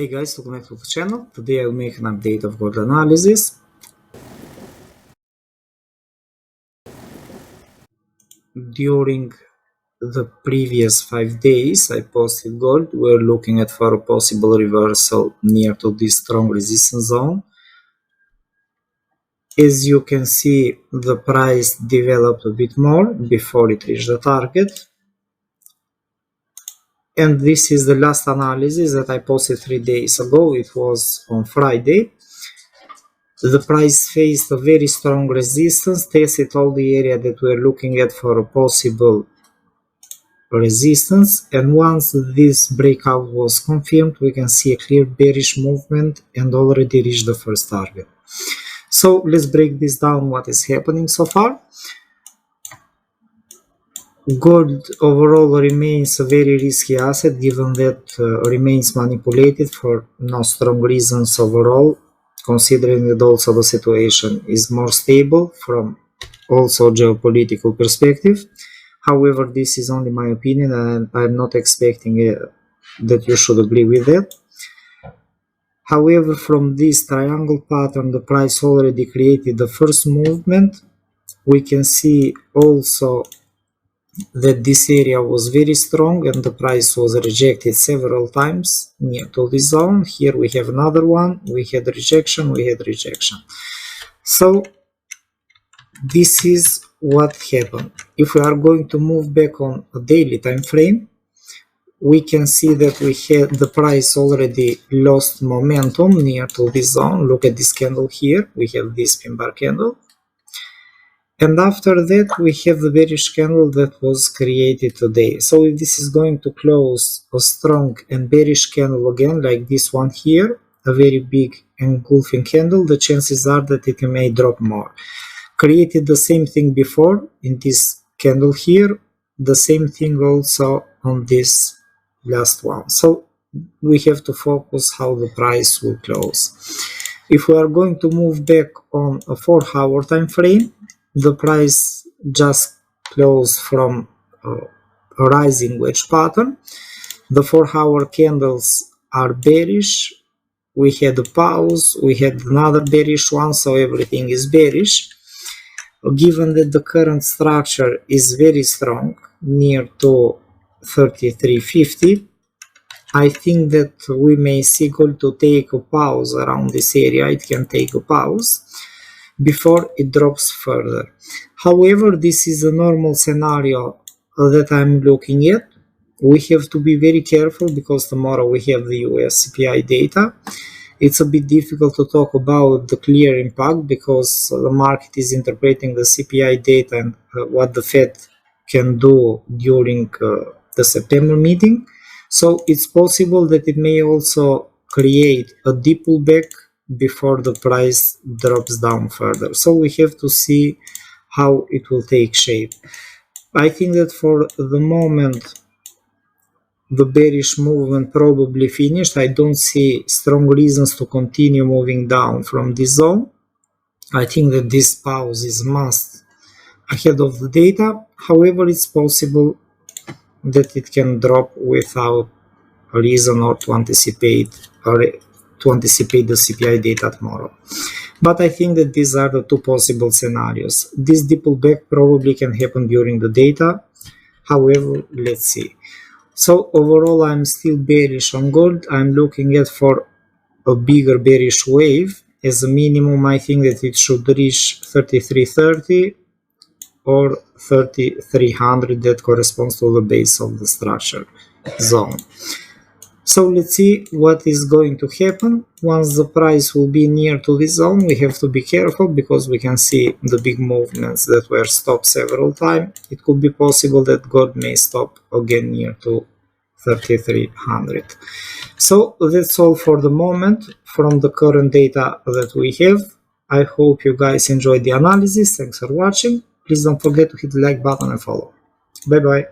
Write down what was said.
Hey guys, welcome back to the channel. Today I'll make an update of gold analysis. During the previous 5 days I posted gold. We're looking at for a possible reversal near to this strong resistance zone. As you can see, the price developed a bit more before it reached the target. And this is the last analysis that I posted 3 days ago. It was on Friday. The price faced a very strong resistance, tested all the area that we're looking at for a possible resistance, and once this breakout was confirmed, we can see a clear bearish movement and already reached the first target. So let's break this down, what is happening so far. Gold overall remains a very risky asset, given that remains manipulated for no strong reasons overall, considering that also the situation is more stable from also geopolitical perspective. However, this is only my opinion and I'm not expecting that you should agree with that. However, from this triangle pattern, the price already created the first movement. We can see also that this area was very strong and the price was rejected several times near to this zone. Here we have another one. We had rejection, So this is what happened. If we are going to move back on a daily time frame, we can see that the price already lost momentum near to this zone. Look at this candle here. We have this pin bar candle. And after that, we have the bearish candle that was created today. So if this is going to close a strong and bearish candle again, like this one here, a very big engulfing candle, the chances are that it may drop more. Created the same thing before in this candle here, the same thing also on this last one. So we have to focus how the price will close. If we are going to move back on a 4-hour time frame, the price just closed from a rising wedge pattern. The 4-hour candles are bearish. We had a pause, we had another bearish one, so everything is bearish. Given that the current structure is very strong, near to 33.50, I think that we may see gold to take a pause around this area. It can take a pause before it drops further. However, this is a normal scenario that I'm looking at. We have to be very careful because tomorrow we have the US CPI data. It's a bit difficult to talk about the clear impact because the market is interpreting the CPI data and what the Fed can do during the September meeting. So it's possible that it may also create a deep pullback before the price drops down further. So we have to see how it will take shape. I think that for the moment the bearish movement probably finished. I don't see strong reasons to continue moving down from this zone. I think that this pause is must ahead of the data. However, it's possible that it can drop without a reason or to anticipate the CPI data tomorrow. But I think that these are the two possible scenarios. This deep pullback probably can happen during the data. However, let's see. So overall, I'm still bearish on gold. I'm looking at for a bigger bearish wave. As a minimum, I think that it should reach 33.30 or 3300. That corresponds to the base of the structure zone. So let's see what is going to happen. Once the price will be near to this zone, we have to be careful because we can see the big movements that were stopped several times. It could be possible that gold may stop again near to 3300. So that's all for the moment from the current data that we have. I hope you guys enjoyed the analysis. Thanks for watching. Please don't forget to hit the like button and follow. Bye bye.